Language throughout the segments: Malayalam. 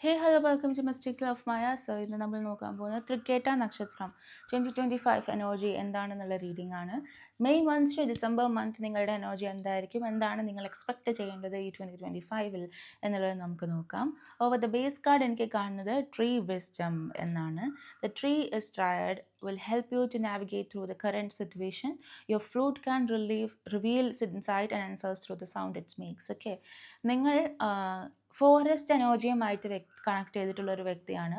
Hey, hello, welcome to Mystic Love Maya. So, ഇന്ന് നമ്മൾ നോക്കാൻ പോകുന്നത് തൃക്കേട്ട നക്ഷത്രം 2025 എനർജി എന്താണെന്നുള്ള റീഡിംഗ് ആണ്. May month to December month നിങ്ങളുടെ എനർജി എന്തായിരിക്കും, എന്താണ് നിങ്ങൾ എക്സ്പെക്റ്റ് ചെയ്യേണ്ടത് ഈ 2025 എന്നുള്ളത് നമുക്ക് നോക്കാം. ഓവർ ദ ബേസ് കാർഡ് എനിക്ക് കാണുന്നത് ട്രീ വിസ്ഡം എന്നാണ്. The tree is tired will help you to navigate through the current situation. Your flute can reveal insight and answers through the sound it makes. Okay, നിങ്ങൾ ഫോറസ്റ്റ് എനർജിയുമായിട്ട് കണക്ട് ചെയ്തിട്ടുള്ള ഒരു വ്യക്തിയാണ്.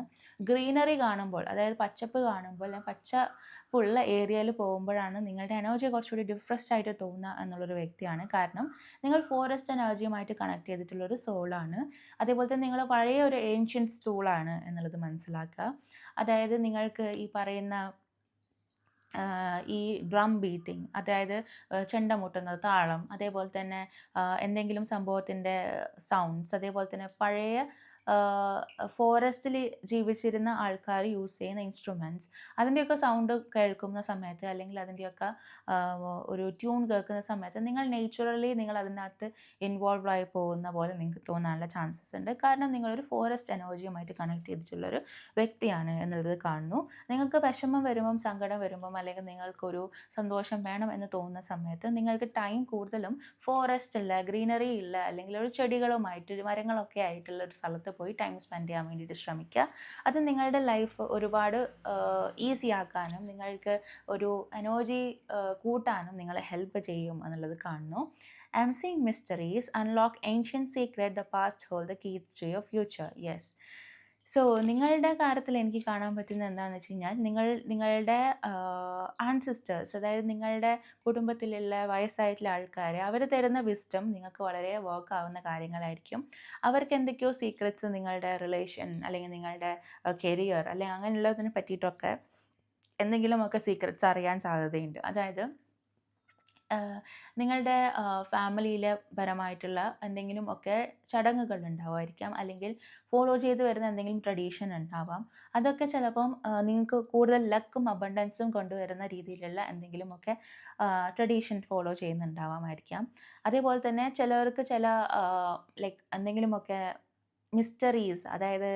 ഗ്രീനറി കാണുമ്പോൾ, അതായത് പച്ചപ്പ് കാണുമ്പോൾ, പച്ചപ്പുള്ള ഏരിയയിൽ പോകുമ്പോഴാണ് നിങ്ങളുടെ എനർജി കുറച്ചുകൂടി ഡിഫറൻറ്റ് ആയിട്ട് തോന്നുക എന്നുള്ളൊരു വ്യക്തിയാണ്. കാരണം നിങ്ങൾ ഫോറസ്റ്റ് എനർജിയുമായിട്ട് കണക്ട് ചെയ്തിട്ടുള്ളൊരു സോളാണ്. അതേപോലെ തന്നെ നിങ്ങൾ പഴയ ഒരു ഏൻഷ്യൻറ്റ് സ്റ്റൂളാണ് എന്നുള്ളത് മനസ്സിലാക്കുക. അതായത് നിങ്ങൾക്ക് ഈ പറയുന്ന ഈ ഡ്രം ബീറ്റിംഗ്, അതായത് ചെണ്ട മുട്ടുന്നത്, താളം, അതേപോലെ തന്നെ എന്തെങ്കിലും സംഭവത്തിൻ്റെ സൗണ്ട്സ്, അതേപോലെ തന്നെ പഴയ ഫോറസ്റ്റിൽ ജീവിച്ചിരുന്ന ആൾക്കാർ യൂസ് ചെയ്യുന്ന ഇൻസ്ട്രുമെൻറ്റ്സ്, അതിൻ്റെയൊക്കെ സൗണ്ട് കേൾക്കുന്ന സമയത്ത്, അല്ലെങ്കിൽ അതിൻ്റെയൊക്കെ ഒരു ട്യൂൺ കേൾക്കുന്ന സമയത്ത് നിങ്ങൾ നേച്ചുറലി നിങ്ങൾ അതിനകത്ത് ഇൻവോൾവ് ആയി പോകുന്ന പോലെ നിങ്ങൾക്ക് തോന്നാനുള്ള ചാൻസസ് ഉണ്ട്. കാരണം നിങ്ങളൊരു ഫോറസ്റ്റ് എനർജിയുമായിട്ട് കണക്ട് ചെയ്തിട്ടുള്ളൊരു വ്യക്തിയാണ് എന്നുള്ളത് കാണുന്നു. നിങ്ങൾക്ക് വിഷമം വരുമ്പം, സങ്കടം വരുമ്പം, അല്ലെങ്കിൽ നിങ്ങൾക്കൊരു സന്തോഷം വേണം എന്ന് തോന്നുന്ന സമയത്ത് നിങ്ങൾക്ക് ടൈം കൂടുതലും ഫോറസ്റ്റ് ഉള്ള, ഗ്രീനറി ഉള്ള, അല്ലെങ്കിൽ ഒരു ചെടികളുമായിട്ട്, മരങ്ങളൊക്കെ ആയിട്ടുള്ള ഒരു സ്ഥലത്ത് പോയി ടൈം സ്പെൻഡ് ചെയ്യാൻ വേണ്ടിയിട്ട് ശ്രമിക്കുക. അത് നിങ്ങളുടെ ലൈഫ് ഒരുപാട് ഈസി ആക്കാനും നിങ്ങൾക്ക് ഒരു എനർജി കൂട്ടാനും നിങ്ങളെ ഹെൽപ്പ് ചെയ്യും എന്നുള്ളത് കാണുന്നു. I am seeing mysteries, unlock ancient secret, the past hold the keys to your future. Yes. So നിങ്ങളുടെ കാര്യത്തിൽ എനിക്ക് കാണാൻ പറ്റുന്നത് എന്താണെന്ന് വെച്ച് കഴിഞ്ഞാൽ, നിങ്ങളുടെ ആൻസിസ്റ്റേഴ്സ്, അതായത് നിങ്ങളുടെ കുടുംബത്തിലുള്ള വയസ്സായിട്ടുള്ള ആൾക്കാർ, അവർ തരുന്ന വിസ്ഡം നിങ്ങൾക്ക് വളരെ വർക്ക് ആവുന്ന കാര്യങ്ങളായിരിക്കും. അവർക്ക് എന്തൊക്കെയോ സീക്രറ്റ്സ് നിങ്ങളുടെ റിലേഷൻ, അല്ലെങ്കിൽ നിങ്ങളുടെ കരിയർ, അല്ലെങ്കിൽ അങ്ങനെയുള്ളതിനെ പറ്റിയിട്ടൊക്കെ എന്തെങ്കിലുമൊക്കെ സീക്രറ്റ്സ് അറിയാൻ സാധ്യതയുണ്ട്. അതായത് നിങ്ങളുടെ ഫാമിലിയിലെ പരമായിട്ടുള്ള എന്തെങ്കിലും ഒക്കെ ചടങ്ങുകൾ ഉണ്ടാവുമായിരിക്കാം, അല്ലെങ്കിൽ ഫോളോ ചെയ്ത് വരുന്ന എന്തെങ്കിലും ട്രഡീഷൻ ഉണ്ടാവാം. അതൊക്കെ ചിലപ്പം നിങ്ങൾക്ക് കൂടുതൽ ലക്കും അബണ്ടൻസും കൊണ്ടുവരുന്ന രീതിയിലുള്ള എന്തെങ്കിലുമൊക്കെ ട്രഡീഷൻ ഫോളോ ചെയ്യുന്നുണ്ടാവാമായിരിക്കാം. അതേപോലെ തന്നെ ചിലവർക്ക് ചില ലൈക്ക് എന്തെങ്കിലുമൊക്കെ മിസ്റ്ററീസ്, അതായത്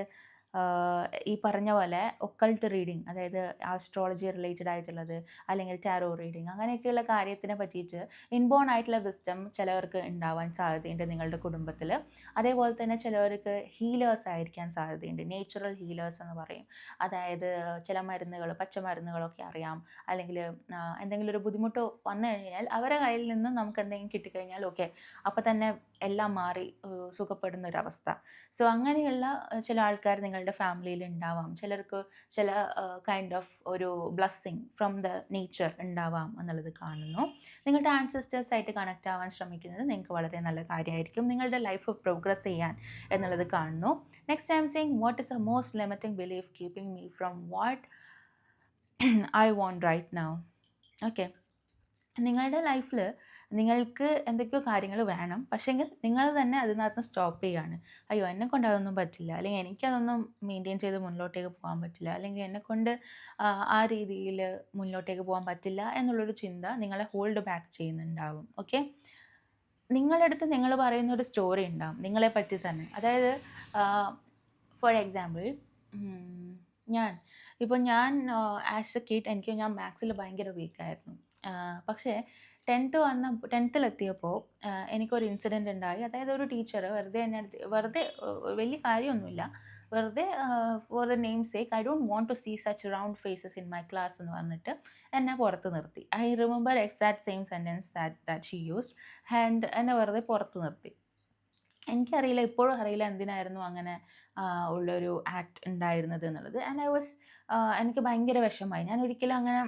ഈ പറഞ്ഞ പോലെ ഒക്കൾട്ട് റീഡിങ്, അതായത് ആസ്ട്രോളജി റിലേറ്റഡ് ആയിട്ടുള്ളത്, അല്ലെങ്കിൽ ടാരോ റീഡിങ്, അങ്ങനെയൊക്കെയുള്ള കാര്യത്തിനെ പറ്റിയിട്ട് ഇൻബോൺ ആയിട്ടുള്ള വിസ്ഡം ചിലവർക്ക് ഉണ്ടാവാൻ സാധ്യതയുണ്ട് നിങ്ങളുടെ കുടുംബത്തിൽ. അതേപോലെ തന്നെ ചിലവർക്ക് ഹീലേഴ്സ് ആയിരിക്കാൻ സാധ്യതയുണ്ട്. നേച്ചുറൽ ഹീലേഴ്സ് എന്ന് പറയും. അതായത് ചില മരുന്നുകൾ, പച്ചമരുന്നുകളൊക്കെ അറിയാം, അല്ലെങ്കിൽ എന്തെങ്കിലും ഒരു ബുദ്ധിമുട്ട് വന്നു കഴിഞ്ഞാൽ അവരെ കയ്യിൽ നിന്ന് നമുക്ക് എന്തെങ്കിലും കിട്ടിക്കഴിഞ്ഞാൽ ഓക്കെ, അപ്പോൾ തന്നെ എല്ലാം മാറി സുഖപ്പെടുന്ന ഒരവസ്ഥ. സോ അങ്ങനെയുള്ള ചില ആൾക്കാർ നിങ്ങളുടെ ഫാമിലിയിൽ ഉണ്ടാവാം. ചിലർക്ക് ചില കൈൻഡ് ഓഫ് ഒരു ബ്ലെസ്സിങ് ഫ്രം ദ നേച്ചർ ഉണ്ടാവാം എന്നുള്ളത് കാണുന്നു. നിങ്ങളുടെ ആൻസിസ്റ്റേഴ്സായിട്ട് കണക്റ്റ് ആവാൻ ശ്രമിക്കുന്നത് നിങ്ങൾക്ക് വളരെ നല്ല കാര്യമായിരിക്കും, നിങ്ങളുടെ ലൈഫ് പ്രോഗ്രസ് ചെയ്യാൻ എന്നുള്ളത് കാണുന്നു. Next I'm saying, what is a most limiting belief keeping me from what I want right now. Okay, നിങ്ങളുടെ ലൈഫിൽ നിങ്ങൾക്ക് എന്തൊക്കെയോ കാര്യങ്ങൾ വേണം, പക്ഷേങ്കിൽ നിങ്ങൾ തന്നെ അതിനകത്ത് സ്റ്റോപ്പ് ചെയ്യുകയാണ്. അയ്യോ, എന്നെക്കൊണ്ട് അതൊന്നും പറ്റില്ല, അല്ലെങ്കിൽ എനിക്കതൊന്നും മെയിൻറ്റെയിൻ ചെയ്ത് മുന്നോട്ടേക്ക് പോകാൻ പറ്റില്ല, അല്ലെങ്കിൽ എന്നെക്കൊണ്ട് ആ രീതിയിൽ മുന്നോട്ടേക്ക് പോകാൻ പറ്റില്ല എന്നുള്ളൊരു ചിന്ത നിങ്ങളെ ഹോൾഡ് ബാക്ക് ചെയ്യുന്നുണ്ടാവും. ഓക്കെ, നിങ്ങളുടെ അടുത്ത് നിങ്ങൾ പറയുന്ന ഒരു സ്റ്റോറി ഉണ്ടാവും നിങ്ങളെ പറ്റി തന്നെ. അതായത് ഫോർ എക്സാമ്പിൾ, ഞാൻ ഞാൻ ആസ് എ കിഡ് ഞാൻ മാത്സിൽ ഭയങ്കര വീക്കായിരുന്നു. പക്ഷേ ടെൻത്തിലെത്തിയപ്പോൾ എനിക്കൊരു ഇൻസിഡൻറ്റ് ഉണ്ടായി. അതായത് ഒരു ടീച്ചർ വെറുതെ വലിയ കാര്യമൊന്നുമില്ല, വെറുതെ for the name sake, I don't want to see such round faces in my class എന്ന് പറഞ്ഞിട്ട് എന്നെ പുറത്ത് നിർത്തി. I remember exact same sentence that she used. And എന്നെ വെറുതെ പുറത്ത് നിർത്തി. എനിക്കറിയില്ല, ഇപ്പോഴും അറിയില്ല എന്തിനായിരുന്നു അങ്ങനെ ഉള്ളൊരു ആക്ട് ഉണ്ടായിരുന്നത് എന്നുള്ളത്. ആൻഡ് എനിക്ക് ഭയങ്കര വിഷമമായി. ഞാൻ ഒരിക്കലും അങ്ങനെ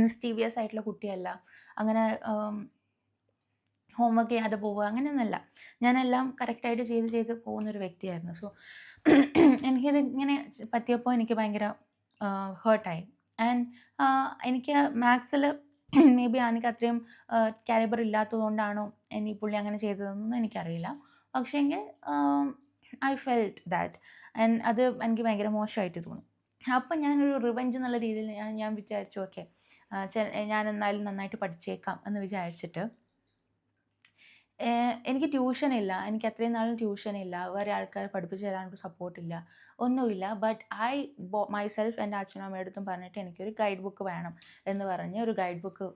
മിസ്റ്റീവിയസ് ആയിട്ടുള്ള കുട്ടിയല്ല, അങ്ങനെ ഹോംവർക്ക് ചെയ്യാതെ പോവുക അങ്ങനെയൊന്നുമല്ല. ഞാനെല്ലാം കറക്റ്റായിട്ട് ചെയ്ത് പോകുന്നൊരു വ്യക്തിയായിരുന്നു. സോ എനിക്കിത് ഇങ്ങനെ പറ്റിയപ്പോൾ എനിക്ക് ഭയങ്കര ഹേർട്ടായി. ആൻഡ് എനിക്ക് മാത്സിൽ മേ ബി എനിക്ക് അത്രയും കാലിബർ ഇല്ലാത്തതുകൊണ്ടാണോ ഇനി പുള്ളി അങ്ങനെ ചെയ്തതെന്നൊന്നും എനിക്കറിയില്ല. പക്ഷേങ്കിൽ ഐ ഫെൽറ്റ് ദാറ്റ്, ആൻഡ് അത് എനിക്ക് ഭയങ്കര മോശമായിട്ട് തോന്നി. അപ്പം ഞാനൊരു റിവെഞ്ച് എന്നുള്ള രീതിയിൽ ഞാൻ വിചാരിച്ചു ഓക്കെ, ഞാൻ എന്നാലും നന്നായിട്ട് പഠിച്ചേക്കാം എന്ന് വിചാരിച്ചിട്ട് എനിക്ക് ട്യൂഷനില്ല. എനിക്ക് അത്രയും നാളും ട്യൂഷനില്ല. വേറെ ആൾക്കാർ പഠിപ്പിച്ച് തരാനൊരു സപ്പോർട്ടില്ല. ഒന്നുമില്ല. ബട്ട് ഐ മൈസെൽഫ് എൻ്റെ അച്ഛനും അമ്മയുടെ പറഞ്ഞിട്ട് എനിക്കൊരു ഗൈഡ് ബുക്ക് വേണം എന്ന് പറഞ്ഞ് ഒരു ഗൈഡ് ബുക്ക്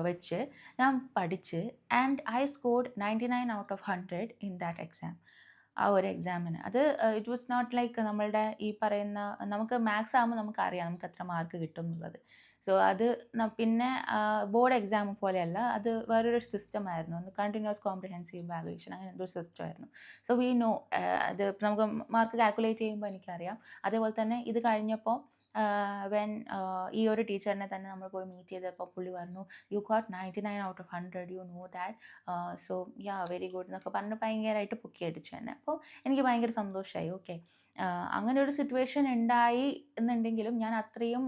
വെച്ച് ഞാൻ പഠിച്ച് and I scored 99 out of 100 in that exam. ആ ഒരു എക്സാമിന്. അത് ഇറ്റ് വാസ് നോട്ട് ലൈക്ക് നമ്മളുടെ ഈ പറയുന്ന നമുക്ക് മാത്സ് ആകുമ്പോൾ നമുക്കറിയാം നമുക്ക് എത്ര മാർക്ക് കിട്ടും എന്നുള്ളത്. സോ അത് പിന്നെ ബോർഡ് എക്സാം പോലെയല്ല, അത് വേറൊരു സിസ്റ്റം ആയിരുന്നു. കണ്ടിന്യൂസ് കോംപ്രിഹെൻസീവ് വാല്യുവേഷൻ അങ്ങനെ എന്തോ സിസ്റ്റം ആയിരുന്നു. സോ വി നോ അത് നമുക്ക് മാർക്ക് കാൽക്കുലേറ്റ് ചെയ്യുമ്പോൾ എനിക്കറിയാം. അതേപോലെ തന്നെ ഇത് കഴിഞ്ഞപ്പോൾ വെൻ ഈ ഒരു ടീച്ചറിനെ തന്നെ നമ്മൾ പോയി മീറ്റ് ചെയ്തപ്പോൾ പുള്ളി പറഞ്ഞു, you got 99 out of 100, you know that, so yeah very good എന്നൊക്കെ പറഞ്ഞ് ഭയങ്കരമായിട്ട് പൊക്കി അടിച്ചു തന്നെ. അപ്പോൾ എനിക്ക് ഭയങ്കര സന്തോഷമായി. ഓക്കെ, അങ്ങനെ ഒരു സിറ്റുവേഷൻ ഉണ്ടായി എന്നുണ്ടെങ്കിലും ഞാൻ അത്രയും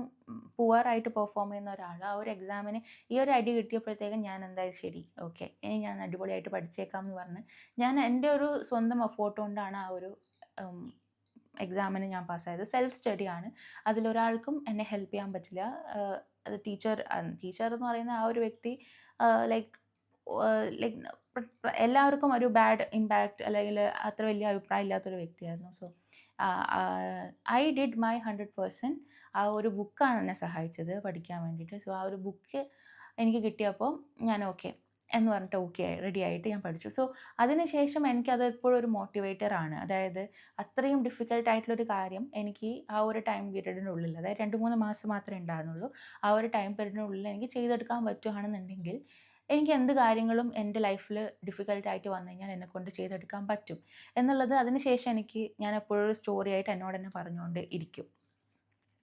പുവറായിട്ട് പെർഫോം ചെയ്യുന്ന ഒരാൾ ആ ഒരു എക്സാമിന് ഈ ഒരു അടി കിട്ടിയപ്പോഴത്തേക്കും ഞാൻ എന്തായാലും ശരി, ഓക്കെ, ഇനി ഞാൻ അടിപൊളിയായിട്ട് പഠിച്ചേക്കാം എന്ന് പറഞ്ഞ് ഞാൻ എൻ്റെ ഒരു സ്വന്തം എഫോർട്ട് കൊണ്ടാണ് ആ ഒരു എക്സാമിന് ഞാൻ പാസ്സായത്. സെൽഫ് സ്റ്റഡിയാണ്. അതിലൊരാൾക്കും എന്നെ ഹെൽപ്പ് ചെയ്യാൻ പറ്റില്ല. അത് ടീച്ചർ എന്ന് പറയുന്ന ആ ഒരു വ്യക്തി ലൈക്ക് എല്ലാവർക്കും ഒരു ബാഡ് ഇമ്പാക്റ്റ് അല്ലെങ്കിൽ അത്ര വലിയ അഭിപ്രായം ഇല്ലാത്തൊരു വ്യക്തിയായിരുന്നു. So I did my 100%. ആ ഒരു ബുക്കാണ് എന്നെ സഹായിച്ചത് പഠിക്കാൻ വേണ്ടിയിട്ട്. സോ ആ ഒരു ബുക്ക് എനിക്ക് കിട്ടിയപ്പോൾ ഞാൻ ഓക്കെ എന്ന് പറഞ്ഞിട്ട് ഓക്കെ റെഡി ആയിട്ട് ഞാൻ പഠിച്ചു. സോ അതിനുശേഷം എനിക്കത് എപ്പോഴും ഒരു മോട്ടിവേറ്ററാണ്. അതായത് അത്രയും ഡിഫിക്കൽട്ടായിട്ടുള്ളൊരു കാര്യം എനിക്ക് ആ ഒരു ടൈം പീരീഡിനുള്ളിൽ, അതായത് 2-3 മാസം മാത്രമേ ഉണ്ടായിരുന്നുള്ളൂ, ആ ഒരു ടൈം പീരീഡിനുള്ളിൽ എനിക്ക് ചെയ്തെടുക്കാൻ പറ്റുകയാണെന്നുണ്ടെങ്കിൽ എനിക്ക് എന്ത് കാര്യങ്ങളും എൻ്റെ ലൈഫിൽ ഡിഫിക്കൽട്ടായിട്ട് വന്നു കഴിഞ്ഞാൽ എന്നെക്കൊണ്ട് ചെയ്തെടുക്കാൻ പറ്റും എന്നുള്ളത് അതിനുശേഷം ഞാൻ എപ്പോഴും ഒരു സ്റ്റോറി ആയിട്ട് എന്നോട് തന്നെ പറഞ്ഞുകൊണ്ട് ഇരിക്കും.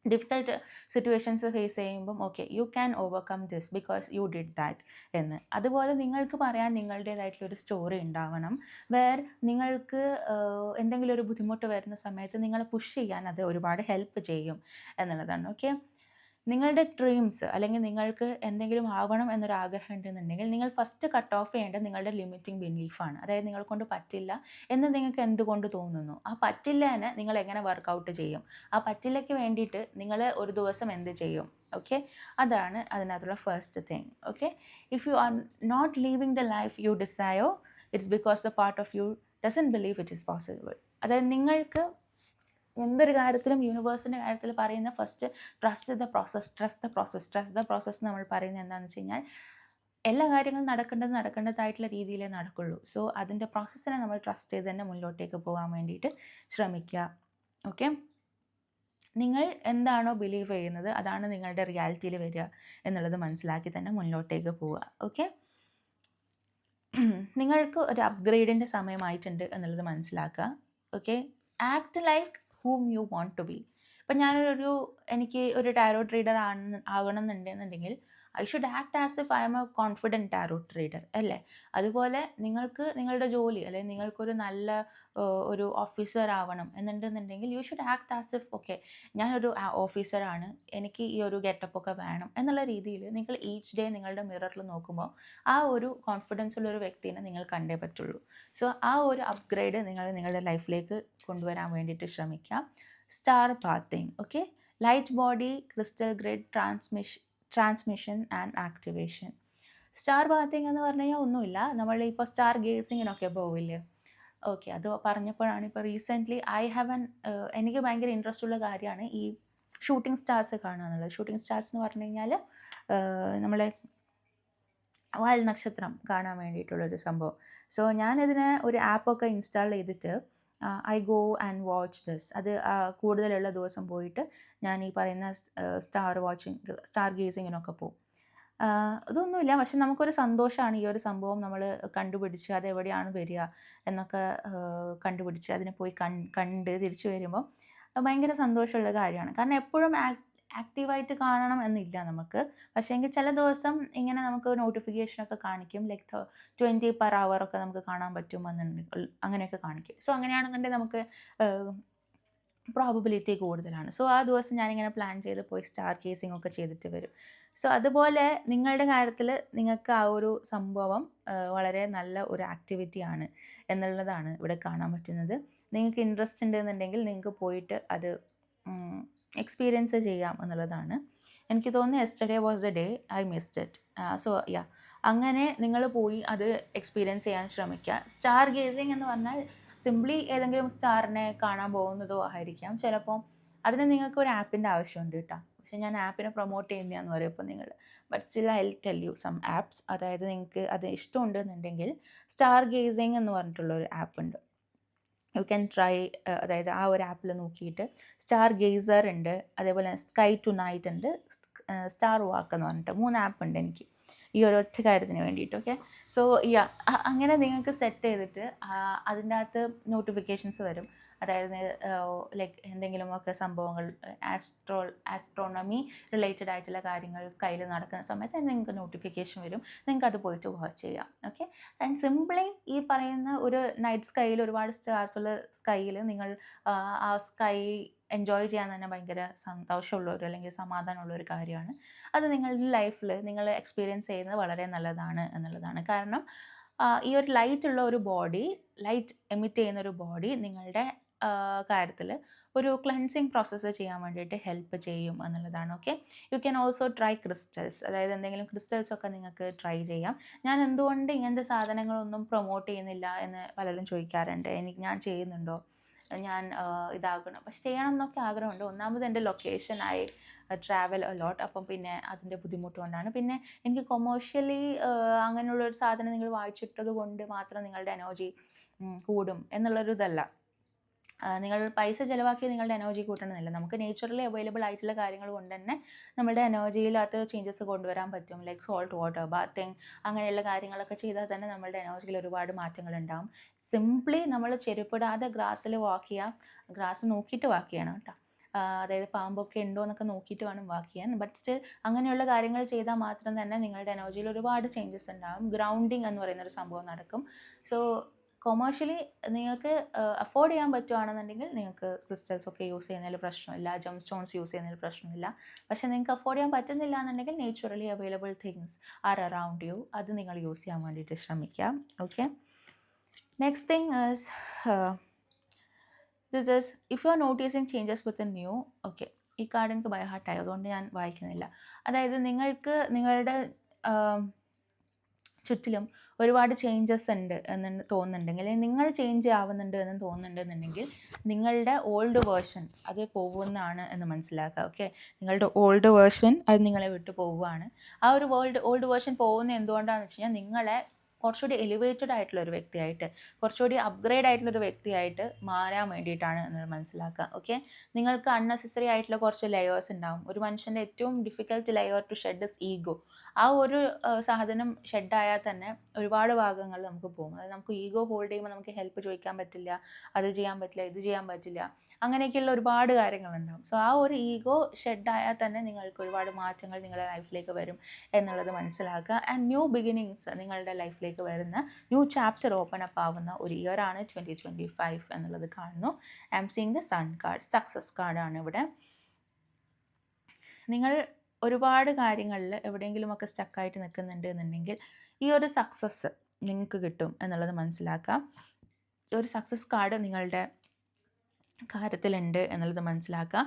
ഡിഫിക്കൽട്ട് സിറ്റുവേഷൻസ് ഫേസ് ചെയ്യുമ്പം okay you can overcome this because you did that എന്ന്. അതുപോലെ നിങ്ങൾക്ക് പറയാൻ നിങ്ങളുടേതായിട്ടുള്ളൊരു സ്റ്റോറി ഉണ്ടാവണം. നിങ്ങൾക്ക് എന്തെങ്കിലും ഒരു ബുദ്ധിമുട്ട് വരുന്ന സമയത്ത് നിങ്ങളെ പുഷ് ചെയ്യാൻ അത് ഒരുപാട് ഹെൽപ്പ് ചെയ്യും എന്നുള്ളതാണ്. ഓക്കെ, നിങ്ങളുടെ ഡ്രീംസ് അല്ലെങ്കിൽ നിങ്ങൾക്ക് എന്തെങ്കിലും ആവണം എന്നൊരു ആഗ്രഹം ഉണ്ടെന്നുണ്ടെങ്കിൽ നിങ്ങൾ ഫസ്റ്റ് കട്ട് ഓഫ് ചെയ്യേണ്ടത് നിങ്ങളുടെ ലിമിറ്റിംഗ് ബിലീഫാണ്. അതായത് നിങ്ങളെ കൊണ്ട് പറ്റില്ല എന്ന് നിങ്ങൾക്ക് എന്തുകൊണ്ട് തോന്നുന്നു, ആ പറ്റില്ല എന്ന് നിങ്ങൾ എങ്ങനെ വർക്കൗട്ട് ചെയ്യും, ആ പറ്റില്ലയ്ക്ക് വേണ്ടിയിട്ട് നിങ്ങൾ ഒരു ദിവസം എന്ത് ചെയ്യും. ഓക്കെ, അതാണ് അതിനകത്തുള്ള first thing. Okay, if you are not living the life you desire, it's because the part of you doesn't believe it is possible. അതായത് നിങ്ങൾക്ക് എന്തൊരു കാര്യത്തിലും യൂണിവേഴ്സിൻ്റെ കാര്യത്തിൽ പറയുന്ന first trust the process, trust the process നമ്മൾ പറയുന്നത് എന്താണെന്ന് വെച്ച് കഴിഞ്ഞാൽ എല്ലാ കാര്യങ്ങളും നടക്കേണ്ടതായിട്ടുള്ള രീതിയിലേ നടക്കുള്ളൂ. സോ അതിൻ്റെ പ്രോസസ്സിനെ നമ്മൾ ട്രസ്റ്റ് ചെയ്ത് തന്നെ മുന്നോട്ടേക്ക് പോകാൻ വേണ്ടിയിട്ട് ശ്രമിക്കുക. ഓക്കെ, നിങ്ങൾ എന്താണോ ബിലീവ് ചെയ്യുന്നത് അതാണ് നിങ്ങളുടെ റിയാലിറ്റിയിൽ വരിക എന്നുള്ളത് മനസ്സിലാക്കി തന്നെ മുന്നോട്ടേക്ക് പോവുക. ഓക്കെ, നിങ്ങൾക്ക് ഒരു അപ്ഗ്രേഡിൻ്റെ സമയമായിട്ടുണ്ട് എന്നുള്ളത് മനസ്സിലാക്കുക. Okay, act like whom you want to be. ഇപ്പം എനിക്ക് ഒരു ടാരോട്ട് റീഡർ ആകണം എന്നുണ്ടെന്നുണ്ടെങ്കിൽ I should act as if I am a confident tarot reader അല്ലേ. അതുപോലെ നിങ്ങൾക്ക് നിങ്ങളുടെ ജോലി അല്ലെങ്കിൽ നിങ്ങൾക്കൊരു നല്ല ഒരു ഓഫീസർ ആവണം എന്നുണ്ടെന്നുണ്ടെങ്കിൽ you should act as if okay ഞാനൊരു ഓഫീസറാണ്, എനിക്ക് ഈ ഒരു ഗെറ്റപ്പൊക്കെ വേണം എന്നുള്ള രീതിയിൽ നിങ്ങൾ ഈച്ച് ഡേ നിങ്ങളുടെ മിററിൽ നോക്കുമ്പോൾ ആ ഒരു കോൺഫിഡൻസ് ഉള്ളൊരു വ്യക്തിനെ നിങ്ങൾ കണ്ടേ പറ്റുള്ളൂ. സോ ആ ഒരു അപ്ഗ്രേഡ് നിങ്ങൾ നിങ്ങളുടെ ലൈഫിലേക്ക് കൊണ്ടുവരാൻ വേണ്ടിയിട്ട് ശ്രമിക്കാം. Star pathing. Okay, light body crystal grid transmission and activation. Star pathing എന്ന് പറഞ്ഞു കഴിഞ്ഞാൽ ഒന്നുമില്ല, നമ്മളിപ്പോൾ സ്റ്റാർ ഗേസിങ്ങിനൊക്കെ പോവില്ലേ. ഓക്കെ, അത് പറഞ്ഞപ്പോഴാണ് ഇപ്പോൾ റീസെൻ്റ്ലി എനിക്ക് ഭയങ്കര ഇൻട്രസ്റ്റ് ഉള്ള കാര്യമാണ് ഈ ഷൂട്ടിംഗ് സ്റ്റാർസ് കാണുക എന്നുള്ളത്. ഷൂട്ടിംഗ് സ്റ്റാർസ് എന്ന് പറഞ്ഞു കഴിഞ്ഞാൽ നമ്മളെ വാൽ നക്ഷത്രം കാണാൻ വേണ്ടിയിട്ടുള്ളൊരു സംഭവം. സോ ഞാനിതിന് ഒരു ആപ്പൊക്കെ ഇൻസ്റ്റാൾ ചെയ്തിട്ട് I go and watch this. അത് കൂടുതലുള്ള ദിവസം പോയിട്ട് ഞാൻ ഈ പറയുന്ന സ്റ്റാർ ഗേസിങ്ങിനൊക്കെ പോകും. ഇതൊന്നുമില്ല, പക്ഷെ നമുക്കൊരു സന്തോഷമാണ് ഈ ഒരു സംഭവം നമ്മൾ കണ്ടുപിടിച്ച് അതെവിടെയാണ് വരിക എന്നൊക്കെ കണ്ടുപിടിച്ച് അതിനെ പോയി കണ്ട് തിരിച്ചു വരുമ്പോൾ ഭയങ്കര സന്തോഷമുള്ള കാര്യമാണ്. കാരണം എപ്പോഴും ആക്റ്റീവായിട്ട് കാണണം എന്നില്ല നമുക്ക്. പക്ഷേ എങ്കിൽ ചില ദിവസം ഇങ്ങനെ നമുക്ക് നോട്ടിഫിക്കേഷനൊക്കെ കാണിക്കും, ലൈക്ക് 20 per hour ഒക്കെ നമുക്ക് കാണാൻ പറ്റുമെന്നുണ്ടെങ്കിൽ അങ്ങനെയൊക്കെ കാണിക്കും. സോ അങ്ങനെയാണെന്നുണ്ടെങ്കിൽ നമുക്ക് പ്രോബബിലിറ്റി കൂടുതലാണ്. സോ ആ ദിവസം ഞാനിങ്ങനെ പ്ലാൻ ചെയ്ത് പോയി സ്റ്റാർ കേസിംഗ് ഒക്കെ ചെയ്തിട്ട് വരും. സോ അതുപോലെ നിങ്ങളുടെ കാര്യത്തിൽ നിങ്ങൾക്ക് ആ ഒരു സംഭവം വളരെ നല്ല ഒരു ആക്ടിവിറ്റിയാണ് എന്നുള്ളതാണ് ഇവിടെ കാണാൻ പറ്റുന്നത്. നിങ്ങൾക്ക് ഇൻട്രസ്റ്റ് ഉണ്ടെന്നുണ്ടെങ്കിൽ നിങ്ങൾക്ക് പോയിട്ട് അത് എക്സ്പീരിയൻസ് ചെയ്യാം എന്നുള്ളതാണ്. എനിക്ക് തോന്നുന്നു yesterday was the day I missed it. So yeah, അങ്ങനെ നിങ്ങൾ പോയി അത് എക്സ്പീരിയൻസ് ചെയ്യാൻ ശ്രമിക്കുക. സ്റ്റാർ ഗേസിങ് എന്ന് പറഞ്ഞാൽ സിംപ്ലി ഏതെങ്കിലും സ്റ്റാറിനെ കാണാൻ പോകുന്നതോ ആയിരിക്കാം. ചിലപ്പോൾ അതിന് നിങ്ങൾക്ക് ഒരു ആപ്പിൻ്റെ ആവശ്യമുണ്ട് കേട്ടോ. പക്ഷെ ഞാൻ ആപ്പിനെ പ്രൊമോട്ട് ചെയ്യുന്നതാണെന്ന് പറയും ഇപ്പോൾ നിങ്ങൾ. But still I will tell you some apps. അതായത് നിങ്ങൾക്ക് അത് ഇഷ്ടമുണ്ടെന്നുണ്ടെങ്കിൽ സ്റ്റാർ ഗേസിങ് എന്ന് പറഞ്ഞിട്ടുള്ളൊരു ആപ്പ് ഉണ്ട്. You can try. അതായത് ആ ഒരു ആപ്പിൽ നോക്കിയിട്ട് സ്റ്റാർ ഗെയ്സർ ഉണ്ട്, അതേപോലെ സ്കൈ ടു നൈറ്റ് ഉണ്ട്, സ്റ്റാർ വാക്ക് എന്ന് പറഞ്ഞിട്ട് 3 ആപ്പ് ഉണ്ട് എനിക്ക് ഈ ഒരൊറ്റ കാര്യത്തിന് വേണ്ടിയിട്ട്. ഓക്കെ, സോ അങ്ങനെ നിങ്ങൾക്ക് സെറ്റ് ചെയ്തിട്ട് അതിൻ്റെ അകത്ത് നോട്ടിഫിക്കേഷൻസ് വരും. അതായത് ലൈക്ക് എന്തെങ്കിലുമൊക്കെ സംഭവങ്ങൾ ആസ്ട്രോണമി റിലേറ്റഡ് ആയിട്ടുള്ള കാര്യങ്ങൾ സ്കൈയിൽ നടക്കുന്ന സമയത്ത് നിങ്ങൾക്ക് നോട്ടിഫിക്കേഷൻ വരും. നിങ്ങൾക്ക് അത് പോയിട്ട് വാച്ച് ചെയ്യാം. ഓക്കെ, ആൻഡ് സിംപ്ലി ഈ പറയുന്ന ഒരു നൈറ്റ് സ്കൈയിൽ ഒരുപാട് സ്റ്റാർസുള്ള സ്കൈയിൽ നിങ്ങൾ ആ സ്കൈ എൻജോയ് ചെയ്യാൻ തന്നെ ഭയങ്കര സന്തോഷമുള്ളൊരു അല്ലെങ്കിൽ സമാധാനമുള്ളൊരു കാര്യമാണ്. അത് നിങ്ങളുടെ ലൈഫിൽ നിങ്ങൾ എക്സ്പീരിയൻസ് ചെയ്യുന്നത് വളരെ നല്ലതാണ് എന്നുള്ളതാണ്. കാരണം ഈ ഒരു ലൈറ്റുള്ള ഒരു ബോഡി, ലൈറ്റ് എമിറ്റ് ചെയ്യുന്ന ഒരു ബോഡി നിങ്ങളുടെ കാര്യത്തിൽ ഒരു ക്ലെൻസിങ് പ്രോസസ്സ് ചെയ്യാൻ വേണ്ടിയിട്ട് ഹെൽപ്പ് ചെയ്യും എന്നുള്ളതാണ്. Okay, you can also try crystals. അതായത് എന്തെങ്കിലും ക്രിസ്റ്റൽസ് ഒക്കെ നിങ്ങൾക്ക് ട്രൈ ചെയ്യാം. ഞാൻ എന്തുകൊണ്ട് ഇങ്ങനത്തെ സാധനങ്ങളൊന്നും പ്രൊമോട്ട് ചെയ്യുന്നില്ല എന്ന് പലരും ചോദിക്കാറുണ്ട്. ഞാൻ ചെയ്യുന്നുണ്ടോ, ഞാൻ ഇതാകണം, പക്ഷെ ചെയ്യണം എന്നൊക്കെ ആഗ്രഹമുണ്ട്. ഒന്നാമത് എൻ്റെ ലൊക്കേഷനായി ട്രാവൽ അലോട്ട്, അപ്പം പിന്നെ അതിൻ്റെ ബുദ്ധിമുട്ട് കൊണ്ടാണ്. പിന്നെ എനിക്ക് കൊമേഴ്ഷ്യലി അങ്ങനെയുള്ളൊരു സാധനം നിങ്ങൾ വായിച്ചിട്ടത് കൊണ്ട് മാത്രം നിങ്ങളുടെ എനർജി കൂടും എന്നുള്ളൊരു ഇതല്ല. നിങ്ങൾ പൈസ ചിലവാക്കി നിങ്ങളുടെ എനർജി കൂട്ടണമെന്നില്ല. നമുക്ക് നേച്ചുറലി അവൈലബിൾ ആയിട്ടുള്ള കാര്യങ്ങൾ കൊണ്ട് തന്നെ നമ്മുടെ എനർജിയിലകത്ത് ചേഞ്ചസ് കൊണ്ടുവരാൻ പറ്റും. ലൈക്ക് സോൾട്ട് വാട്ടർ ബാത്തിങ്, അങ്ങനെയുള്ള കാര്യങ്ങളൊക്കെ ചെയ്താൽ തന്നെ നമ്മളുടെ എനർജിയിൽ ഒരുപാട് മാറ്റങ്ങൾ ഉണ്ടാകും. സിംപ്ലി നമ്മൾ ചെരുപ്പിടാതെ ഗ്രാസിൽ വാക്ക് ചെയ്യാം. ഗ്രാസ് നോക്കിയിട്ട് വാക്ക് ചെയ്യണം കേട്ടോ. അതായത് പാമ്പൊക്കെ ഉണ്ടോ എന്നൊക്കെ നോക്കിയിട്ട് വേണം വാക്ക് ചെയ്യാൻ. ബട്ട് സ്റ്റിൽ അങ്ങനെയുള്ള കാര്യങ്ങൾ ചെയ്താൽ മാത്രം തന്നെ നിങ്ങളുടെ എനർജിയിൽ ഒരുപാട് ചേഞ്ചസ് ഉണ്ടാകും. ഗ്രൗണ്ടിങ് എന്ന് പറയുന്നൊരു സംഭവം നടക്കും. സോ കൊമേഴ്ഷ്യലി നിങ്ങൾക്ക് അഫോർഡ് ചെയ്യാൻ പറ്റുകയാണെന്നുണ്ടെങ്കിൽ നിങ്ങൾക്ക് ക്രിസ്റ്റൽസ് ഒക്കെ യൂസ് ചെയ്യുന്നതിൽ പ്രശ്നമില്ല, ജം സ്റ്റോൺസ് യൂസ് ചെയ്യുന്നതിൽ പ്രശ്നമില്ല. പക്ഷേ നിങ്ങൾക്ക് അഫോർഡ് ചെയ്യാൻ പറ്റുന്നില്ല എന്നുണ്ടെങ്കിൽ naturally available things are around you, അത് നിങ്ങൾ യൂസ് ചെയ്യാൻ വേണ്ടിയിട്ട് ശ്രമിക്കാം. Okay, next thing is this is if you are noticing changes within you. Okay, ഈ കാർഡ് എനിക്ക് ബൈ ഹാർട്ടായി, അതുകൊണ്ട് ഞാൻ വായിക്കുന്നില്ല. അതായത് നിങ്ങൾക്ക് നിങ്ങളുടെ ചുറ്റിലും ഒരുപാട് ചേഞ്ചസ് ഉണ്ട് എന്ന് തോന്നുന്നുണ്ടെങ്കിൽ, അല്ലെങ്കിൽ നിങ്ങൾ ചേഞ്ച് ആവുന്നുണ്ട് എന്ന് തോന്നുന്നുണ്ടെന്നുണ്ടെങ്കിൽ നിങ്ങളുടെ ഓൾഡ് വേർഷൻ അത് പോകുന്നതാണ് എന്ന് മനസ്സിലാക്കുക. ഓക്കെ, നിങ്ങളുടെ ഓൾഡ് വേർഷൻ അത് നിങ്ങളെ വിട്ടു പോവുകയാണ്. ആ ഒരു ഓൾഡ് വേർഷൻ പോകുന്നത് എന്തുകൊണ്ടാണെന്ന് വെച്ച് കഴിഞ്ഞാൽ നിങ്ങളെ കുറച്ചുകൂടി എലിവേറ്റഡ് ആയിട്ടുള്ള ഒരു വ്യക്തിയായിട്ട്, കുറച്ചുകൂടി അപ്ഗ്രേഡ് ആയിട്ടുള്ളൊരു വ്യക്തിയായിട്ട് മാറാൻ വേണ്ടിയിട്ടാണ് എന്നത് മനസ്സിലാക്കുക. ഓക്കെ, നിങ്ങൾക്ക് അൺനെസസറി ആയിട്ടുള്ള കുറച്ച് ലെയേഴ്സ് ഉണ്ടാവും. ഒരു മനുഷ്യൻ്റെ ഏറ്റവും difficult layer to shed is ego. ആ ഒരു സാധനം ഷെഡായാൽ തന്നെ ഒരുപാട് ഭാഗങ്ങൾ നമുക്ക് പോകും. അതായത് നമുക്ക് ഈഗോ ഹോൾഡ് ചെയ്യുമ്പോൾ നമുക്ക് ഹെൽപ്പ് ചോദിക്കാൻ പറ്റില്ല, അത് ചെയ്യാൻ പറ്റില്ല, ഇത് ചെയ്യാൻ പറ്റില്ല, അങ്ങനെയൊക്കെയുള്ള ഒരുപാട് കാര്യങ്ങളുണ്ടാകും. സോ ആ ഒരു ഈഗോ ഷെഡായാൽ തന്നെ നിങ്ങൾക്ക് ഒരുപാട് മാറ്റങ്ങൾ നിങ്ങളുടെ ലൈഫിലേക്ക് വരും എന്നുള്ളത് മനസ്സിലാക്കുക. ആൻഡ് ന്യൂ ബിഗിനിങ്സ് നിങ്ങളുടെ ലൈഫിലേക്ക് വരുന്ന ന്യൂ ചാപ്റ്റർ ഓപ്പൺ അപ്പ് ആവുന്ന ഒരു ഇയറാണ് 2025 എന്നുള്ളത് കാണുന്നു. I M seeing the sun card, success കാർഡാണ് ഇവിടെ. നിങ്ങൾ ഒരുപാട് കാര്യങ്ങളിൽ എവിടെയെങ്കിലുമൊക്കെ സ്റ്റക്കായിട്ട് നിൽക്കുന്നുണ്ട് എന്നുണ്ടെങ്കിൽ ഈ ഒരു സക്സസ് നിങ്ങൾക്ക് കിട്ടും എന്നുള്ളത് മനസ്സിലാക്കാം. ഈ ഒരു സക്സസ് കാർഡ് നിങ്ങളുടെ കാര്യത്തിലുണ്ട് എന്നുള്ളത് മനസ്സിലാക്കുക.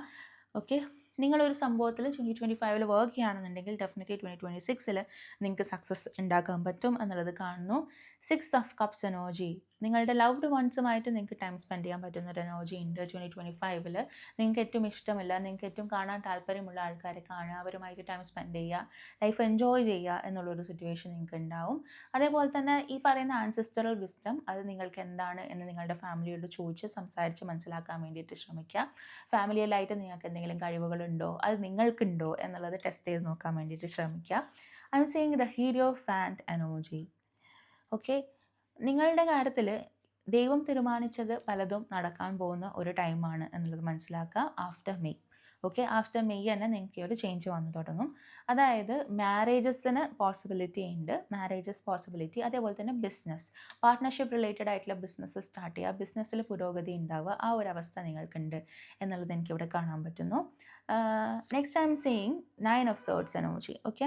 ഓക്കെ, നിങ്ങളൊരു സംഭവത്തിൽ 2025 വർക്ക് ചെയ്യുകയാണെന്നുണ്ടെങ്കിൽ ഡെഫിനറ്റ്ലി 2026 നിങ്ങൾക്ക് സക്സസ് ഉണ്ടാക്കാൻ പറ്റും എന്നുള്ളത് കാണുന്നു. 6 ഓഫ് കപ്സ് എനർജി, നിങ്ങളുടെ ലവ്ഡ് വൺസുമായിട്ട് നിങ്ങൾക്ക് ടൈം സ്പെൻഡ് ചെയ്യാൻ പറ്റുന്നൊരു എനർജി ഉണ്ട് 2025. നിങ്ങൾക്ക് ഏറ്റവും ഇഷ്ടമില്ല, നിങ്ങൾക്ക് ഏറ്റവും കാണാൻ താല്പര്യമുള്ള ആൾക്കാരെ കാണുക, അവരുമായിട്ട് ടൈം സ്പെൻഡ് ചെയ്യുക, ലൈഫ് എൻജോയ് ചെയ്യുക എന്നുള്ളൊരു സിറ്റുവേഷൻ നിങ്ങൾക്ക് ഉണ്ടാവും. അതേപോലെ തന്നെ ഈ പറയുന്ന ആൻസിസ്റ്ററൽ വിസ്ഡം അത് നിങ്ങൾക്ക് എന്താണ് എന്ന് നിങ്ങളുടെ ഫാമിലിയോട് ചോദിച്ച് സംസാരിച്ച് മനസ്സിലാക്കാൻ വേണ്ടിയിട്ട് ശ്രമിക്കുക. ഫാമിലിയിലായിട്ട് നിങ്ങൾക്ക് എന്തെങ്കിലും കഴിവുകളുണ്ടോ, അത് നിങ്ങൾക്കുണ്ടോ എന്നുള്ളത് ടെസ്റ്റ് ചെയ്ത് നോക്കാൻ വേണ്ടിയിട്ട് ശ്രമിക്കുക. I M seeing the hero pant energy. Okay, നിങ്ങളുടെ കാര്യത്തിൽ ദൈവം തീരുമാനിച്ചത് പലതും നടക്കാൻ പോകുന്ന ഒരു ടൈമാണ് എന്നുള്ളത് മനസ്സിലാക്കുക. After May, okay, after May തന്നെ നിങ്ങൾക്ക് ഒരു ചേഞ്ച് വന്നു തുടങ്ങും. അതായത് മാരേജസിന് പോസിബിലിറ്റി ഉണ്ട്, മാരേജസ് പോസിബിലിറ്റി. അതേപോലെ തന്നെ ബിസിനസ്, പാർട്ട്ണർഷിപ്പ് റിലേറ്റഡ് ആയിട്ടുള്ള ബിസിനസ് സ്റ്റാർട്ട് ചെയ്യുക, ബിസിനസ്സിൽ പുരോഗതി ഉണ്ടാവുക, ആ ഒരു അവസ്ഥ നിങ്ങൾക്കുണ്ട് എന്നുള്ളത് എനിക്കിവിടെ കാണാൻ പറ്റുന്നു. Next I am seeing 9 of swords energy. Okay,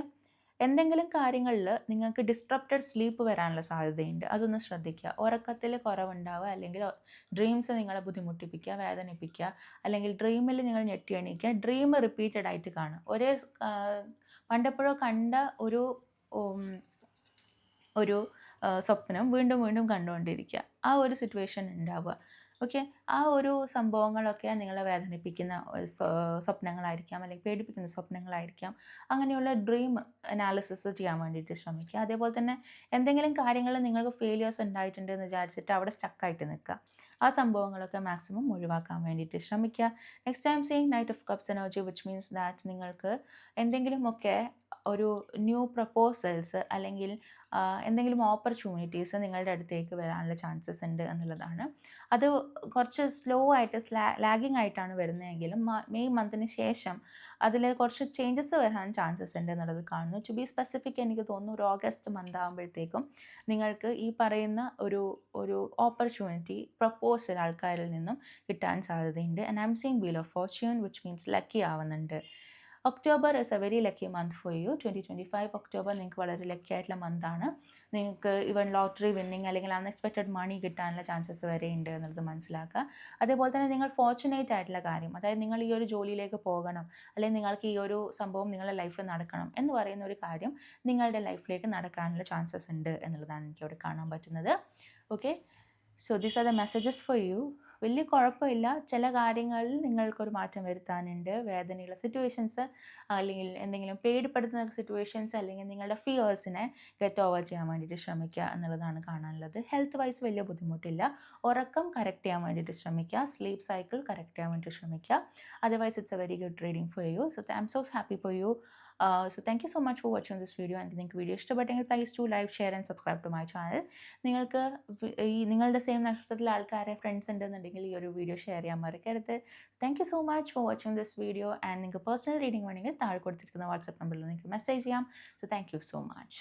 എന്തെങ്കിലും കാര്യങ്ങളിൽ നിങ്ങൾക്ക് ഡിസ്ട്രപ്റ്റഡ് സ്ലീപ്പ് വരാനുള്ള സാധ്യതയുണ്ട്, അതൊന്ന് ശ്രദ്ധിക്കുക. ഉറക്കത്തിൽ കുറവുണ്ടാവുക, അല്ലെങ്കിൽ ഡ്രീംസ് നിങ്ങളെ ബുദ്ധിമുട്ടിപ്പിക്കുക, വേദനിപ്പിക്കുക, അല്ലെങ്കിൽ ഡ്രീമിൽ നിങ്ങൾ ഞെട്ടി എണീക്കുക, ഡ്രീം റിപ്പീറ്റഡ് ആയിട്ട് കാണുക. ഒരേ പണ്ടെപ്പോഴോ കണ്ട ഒരു ഒരു സ്വപ്നം വീണ്ടും വീണ്ടും കണ്ടുകൊണ്ടിരിക്കുക. ആ ഒരു സിറ്റുവേഷൻ ഉണ്ടാവുക. ഓക്കെ. ആ ഒരു സംഭവങ്ങളൊക്കെ നിങ്ങളെ വേദനിപ്പിക്കുന്ന സ്വപ്നങ്ങളായിരിക്കാം, അല്ലെങ്കിൽ പേടിപ്പിക്കുന്ന സ്വപ്നങ്ങളായിരിക്കാം. അങ്ങനെയുള്ള ഡ്രീം അനാലിസിസ് ചെയ്യാൻ വേണ്ടിയിട്ട് ശ്രമിക്കുക. അതേപോലെ തന്നെ എന്തെങ്കിലും കാര്യങ്ങൾ നിങ്ങൾക്ക് ഫെയിലിയേഴ്സ് ഉണ്ടായിട്ടുണ്ട് എന്ന് വിചാരിച്ചിട്ട് അവിടെ സ്റ്റക്കായിട്ട് നിൽക്കുക. ആ സംഭവങ്ങളൊക്കെ മാക്സിമം ഒഴിവാക്കാൻ വേണ്ടിയിട്ട് ശ്രമിക്കുക. Next time seeing knight of cups energy which means that നിങ്ങൾക്ക് എന്തെങ്കിലുമൊക്കെ ഒരു ന്യൂ പ്രപ്പോസൽസ് അല്ലെങ്കിൽ എന്തെങ്കിലും ഓപ്പർച്യൂണിറ്റീസ് നിങ്ങളുടെ അടുത്തേക്ക് വരാനുള്ള ചാൻസസ് ഉണ്ട് എന്നുള്ളതാണ്. അത് കുറച്ച് സ്ലോ ആയിട്ട് ലാഗിങ് ആയിട്ടാണ് വരുന്നതെങ്കിലും മെയ് മന്തിന് ശേഷം അതിൽ കുറച്ച് ചേഞ്ചസ് വരാൻ ചാൻസസ് ഉണ്ട് എന്നുള്ളത് കാണുന്നു. ടു ബി സ്പെസിഫിക് എനിക്ക് തോന്നുന്നു ഒരു ഓഗസ്റ്റ് മന്ത് ആകുമ്പോഴത്തേക്കും നിങ്ങൾക്ക് ഈ പറയുന്ന ഒരു ഒരു ഓപ്പർച്യൂണിറ്റി പ്രപ്പോസൽ ആൾക്കാരിൽ നിന്നും കിട്ടാൻ സാധ്യതയുണ്ട്. And I M seeing wheel of fortune which means lucky ആവുന്നുണ്ട്. October is a very lucky month for you. 2025 October നിങ്ങൾക്ക് വളരെ ലക്കി ആയിട്ടുള്ള മന്താണ്. നിങ്ങൾക്ക് ഈവൻ ലോട്ടറി വിന്നിങ് അല്ലെങ്കിൽ അൺഎക്സ്പെക്റ്റഡ് മണി കിട്ടാനുള്ള ചാൻസസ് വരെ ഉണ്ട് എന്നുള്ളത് മനസ്സിലാക്കുക. അതേപോലെ തന്നെ നിങ്ങൾ ഫോർച്ചുനേറ്റ് ആയിട്ടുള്ള കാര്യം, അതായത് നിങ്ങൾ ഈ ഒരു ജോലിയിലേക്ക് പോകണം, അല്ലെങ്കിൽ നിങ്ങൾക്ക് ഈ ഒരു സംഭവം നിങ്ങളുടെ ലൈഫിൽ നടക്കണം എന്ന് പറയുന്ന ഒരു കാര്യം നിങ്ങളുടെ ലൈഫിലേക്ക് നടക്കാനുള്ള ചാൻസസ് ഉണ്ട് എന്നുള്ളതാണ് എനിക്കവിടെ കാണാൻ പറ്റുന്നത്. Okay, so these are the messages for you. വലിയ കുഴപ്പമില്ല, ചില കാര്യങ്ങളിൽ നിങ്ങൾക്കൊരു മാറ്റം വരുത്താനുണ്ട്. വേദനയുള്ള സിറ്റുവേഷൻസ് അല്ലെങ്കിൽ എന്തെങ്കിലും പേടിപ്പെടുത്തുന്ന സിറ്റുവേഷൻസ് അല്ലെങ്കിൽ നിങ്ങളുടെ ഫിയേഴ്സിനെ ഗെറ്റ് ഓവർ ചെയ്യാൻ വേണ്ടിയിട്ട് ശ്രമിക്കുക എന്നുള്ളതാണ് കാണാനുള്ളത്. ഹെൽത്ത് വൈസ് വലിയ ബുദ്ധിമുട്ടില്ല. ഉറക്കം കറക്റ്റ് ചെയ്യാൻ വേണ്ടിയിട്ട് ശ്രമിക്കുക. സ്ലീപ്പ് സൈക്കിൾ കറക്റ്റ് ചെയ്യാൻ വേണ്ടിയിട്ട് ശ്രമിക്കുക. Otherwise it's A very good reading for you. So I M so happy for you. So thank you so much for watching this video. And നിങ്ങൾക്ക് വീഡിയോ ഇഷ്ടപ്പെട്ടെങ്കിൽ please to like, share and subscribe to my channel. നിങ്ങൾക്ക് ഈ നിങ്ങളുടെ സെയിം നക്ഷത്രത്തിലെ ആൾക്കാരെ ഫ്രണ്ട്സ് ഉണ്ടെന്നുണ്ടെങ്കിൽ ഈ ഒരു വീഡിയോ ഷെയർ ചെയ്യാൻ മറക്കരുത്. Thank you so much for watching this video. And നിങ്ങൾക്ക് പേഴ്സണൽ റീഡിംഗ് വേണമെങ്കിൽ താഴെ കൊടുത്തിരിക്കുന്ന വാട്സാപ്പ് നമ്പറിൽ നിങ്ങൾക്ക് മെസ്സേജ് ചെയ്യാം. So thank you so much.